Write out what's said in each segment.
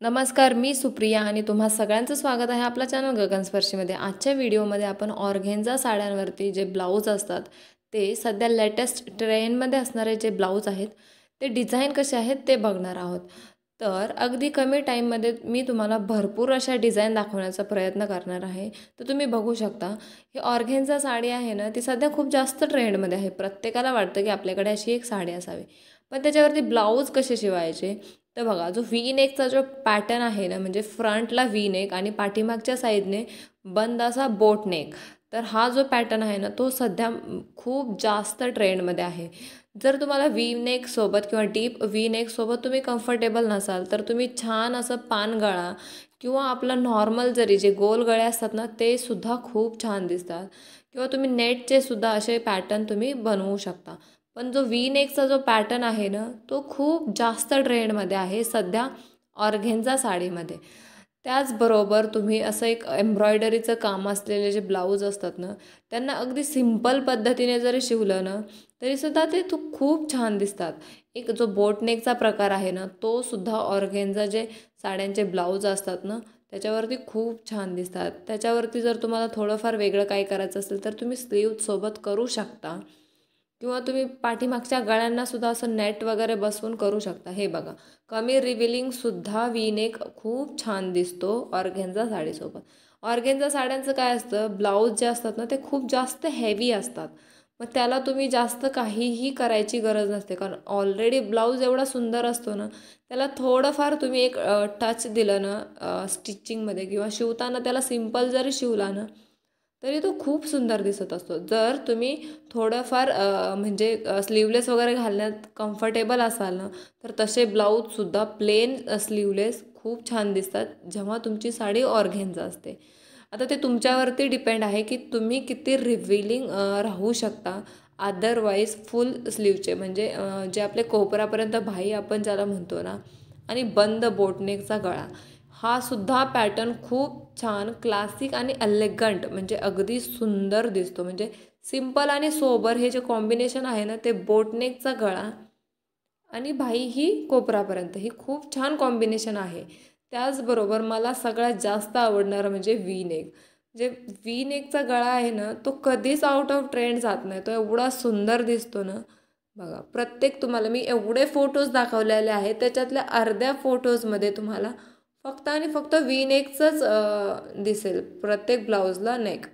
नमस्कार, मी सुप्रिया आणि तुम्हा सगळ्यांचं स्वागत आहे आपल्या चॅनल गगनस्पर्शीमध्ये। आजच्या व्हिडिओमध्ये आपण ऑर्गेन्झा साड्यांवरती जे ब्लाऊज असतात ते सध्या लेटेस्ट ट्रेंडमध्ये असणारे जे ब्लाऊज आहेत ते डिझाईन कसे आहेत ते बघणार आहोत। तर अगदी कमी टाईममध्ये मी तुम्हाला भरपूर अशा डिझाईन दाखवण्याचा प्रयत्न करणार आहे। तर तुम्ही बघू शकता ही ऑर्गेन्झा साडी आहे ना, ती सध्या खूप जास्त ट्रेंडमध्ये आहे। प्रत्येकाला वाटतं की आपल्याकडे अशी एक साडी असावी, पण त्याच्यावरती ब्लाऊज कसे शिवायचे। तर बघा, जो व्ही नेकचा जो पॅटर्न आहे ना, म्हणजे फ्रंटला व्ही नेक आणि पाठीमागच्या साईडने बंद असा बोट नेक, तर हा जो पॅटर्न आहे ना तो सध्या खूप जास्त ट्रेंडमध्ये आहे। जर तुम्हाला व्ही नेकसोबत किंवा डीप व्ही नेकसोबत तुम्ही कम्फर्टेबल नसाल तर तुम्ही छान असं पानगळा किंवा आपलं नॉर्मल जरी जे गोल गळे असतात ना ते सुद्धा खूप छान दिसतात, किंवा तुम्ही नेटचे सुद्धा असे पॅटर्न तुम्ही बनवू शकता। पण जो व्ही नेकचा जो पॅटर्न आहे ना तो खूप जास्त ट्रेंडमध्ये आहे सध्या ऑर्गेन्झा साडीमध्ये। त्याचबरोबर तुम्ही असं एक एम्ब्रॉयडरीचं काम असलेले जे ब्लाऊज असतात ना त्यांना अगदी सिंपल पद्धतीने जरी शिवलं ना तरीसुद्धा ते खूप छान दिसतात। एक जो बोटनेकचा प्रकार आहे ना तो सुद्धा ऑर्गेन्झा जे साड्यांचे ब्लाऊज असतात ना त्याच्यावरती खूप छान दिसतात। त्याच्यावरती जर तुम्हाला थोडंफार वेगळं काही करायचं असेल तर तुम्ही स्लीवसोबत करू शकता, किंवा तुम्ही पाठीमागच्या गळ्यांना सुद्धा असं नेट वगैरे बसवून करू शकता। हे बघा, कमी रिव्हिलिंग सुद्धा व्ही नेक खूप छान दिसतो ऑर्गेन्झा साडीसोबत। ऑर्गेन्झा साड्यांचं काय असतं, ब्लाऊज जे असतात ना ते खूप जास्त हेवी असतात, मग त्याला तुम्ही जास्त काहीही करायची गरज नसते, कारण ऑलरेडी ब्लाऊज एवढा सुंदर असतो ना त्याला थोडंफार तुम्ही एक टच दिलं ना स्टिचिंगमध्ये किंवा शिवताना त्याला सिंपल जरी शिवला ना तरी तो खूप सुंदर दिसत असतो। जर तुम्ही थोडंफार म्हणजे स्लीवलेस वगैरे घालण्यात कम्फर्टेबल असाल ना तर तसे ब्लाऊजसुद्धा प्लेन स्लीवलेस खूप छान दिसतात जेव्हा तुमची साडी ऑर्गेन्झा असते। आता ते तुमच्यावरती डिपेंड आहे की तुम्ही किती रिव्हिलिंग राहू शकता। अदरवाईज फुल स्लीवचे म्हणजे जे आपले कोपरापर्यंत भाई आपण ज्याला म्हणतो ना, आणि बंद बोटनेकचा गळा, हा सुद्धा पॅटर्न खूप छान क्लासिक आणि एलिगंट म्हणजे अगदी सुंदर दिसतो। म्हणजे सिंपल आणि सोबर हे जे कॉम्बिनेशन आहे ना ते बोटनेकचा गळा आणि भाई ही कोपरापर्यंत ही खूप छान कॉम्बिनेशन आहे। त्याचबरोबर मला सगळ्यात जास्त आवडणारं म्हणजे व्ही नेक। जे व्ही नेकचा गळा आहे ना तो कधीच आउट ऑफ ट्रेंड जात नाही, तो एवढा सुंदर दिसतो ना। बघा, प्रत्येक तुम्हाला मी एवढे फोटोज दाखवलेले आहेत त्याच्यातल्या अर्ध्या फोटोजमध्ये तुम्हाला फक्त आणि फक्त व्ही नेकचंच दिसेल प्रत्येक ब्लाऊजला नेक।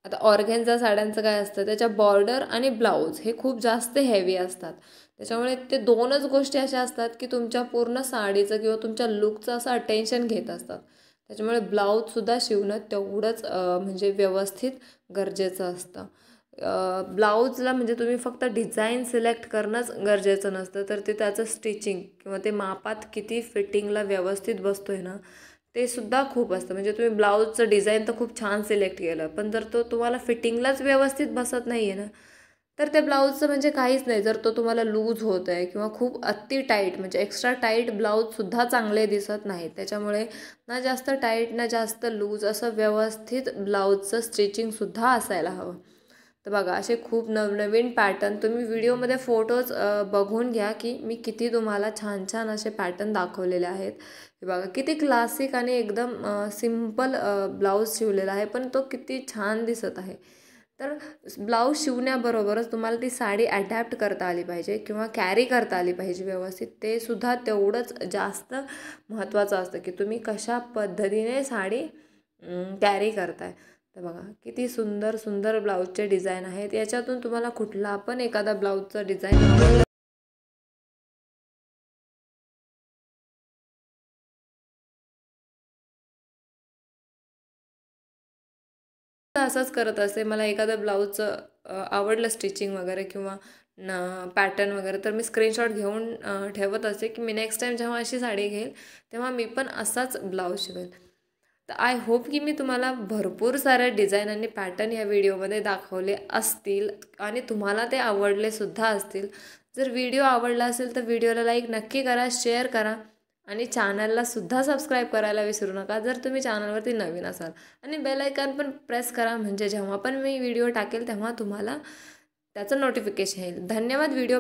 आता ऑर्गेन्झा साड्यांचं काय असतं, त्याच्या बॉर्डर आणि ब्लाऊज हे खूप जास्त हेवी असतात, त्याच्यामुळे ते दोनच गोष्टी अशा असतात की तुमच्या पूर्ण साडीचं किंवा तुमच्या लुकचं असं अटेन्शन घेत असतात। त्याच्यामुळे ब्लाऊजसुद्धा शिवणं तेवढंच म्हणजे व्यवस्थित गरजेचं असतं। ब्लाऊजला म्हणजे तुम्ही फक्त डिझाईन सिलेक्ट करणंच गरजेचं नसतं, तर ते त्याचं स्टिचिंग किंवा ते मापात किती फिटिंगला व्यवस्थित बसतो आहे ना ते सुद्धा खूप असतं। म्हणजे तुम्ही ब्लाऊजचं डिझाईन तर खूप छान सिलेक्ट केलं, पण जर तो तुम्हाला फिटिंगलाच व्यवस्थित बसत नाही आहे ना तर त्या ब्लाऊजचं म्हणजे काहीच नाही। जर तो तुम्हाला लूज होत आहे किंवा खूप अति टाईट म्हणजे एक्स्ट्रा टाईट ब्लाऊजसुद्धा चांगले दिसत नाहीत। त्याच्यामुळे ना जास्त टाईट ना जास्त लूज असं व्यवस्थित ब्लाऊजचं स्टिचिंगसुद्धा असायला हवं। तर बघा, असे खूप नवनवीन पॅटर्न तुम्ही व्हिडिओमध्ये फोटोज बघून घ्या की मी किती तुम्हाला छान छान असे पॅटर्न दाखवलेले आहेत। हे बघा, किती क्लासिक आणि एकदम सिंपल ब्लाऊज शिवलेला आहे, पण तो किती छान दिसत आहे। तर ब्लाऊज शिवण्याबरोबरच तुम्हाला ती साडी अडॅप्ट करता आली पाहिजे किंवा कॅरी करता आली पाहिजे व्यवस्थित, ते सुद्धा तेवढंच जास्त महत्त्वाचं असतं की तुम्ही कशा पद्धतीने साडी कॅरी करताय। तर बघा, किती सुंदर सुंदर ब्लाऊजचे डिझाईन आहेत, याच्यातून तुम्हाला कुठला पण एखादा ब्लाऊजचा डिझाईन आवडला असंच करत असते। मला एखादा ब्लाऊजचं आवडलं स्टिचिंग वगैरे किंवा पॅटर्न वगैरे तर मी स्क्रीनशॉट घेऊन ठेवत असते की मी नेक्स्ट टाईम जेव्हा अशी साडी घेईल तेव्हा मी पण असाच ब्लाऊज शिवेल। तर आय होप की मी तुम्हाला भरपूर साऱ्या डिझाईन आणि पॅटर्न या व्हिडिओमध्ये दाखवले असतील आणि तुम्हाला ते आवडले सुद्धा असतील। जर व्हिडिओ आवडला असेल तर व्हिडिओला लाईक नक्की करा, शेअर करा आणि चॅनलला सुद्धा सबस्क्राईब करायला विसरू नका जर तुम्ही चॅनलवरती नवीन असाल, आणि बेल आयकॉन पण प्रेस करा म्हणजे जेव्हा पण मी व्हिडिओ टाकेल तेव्हा तुम्हाला त्याचं नोटिफिकेशन येईल। धन्यवाद व्हिडिओ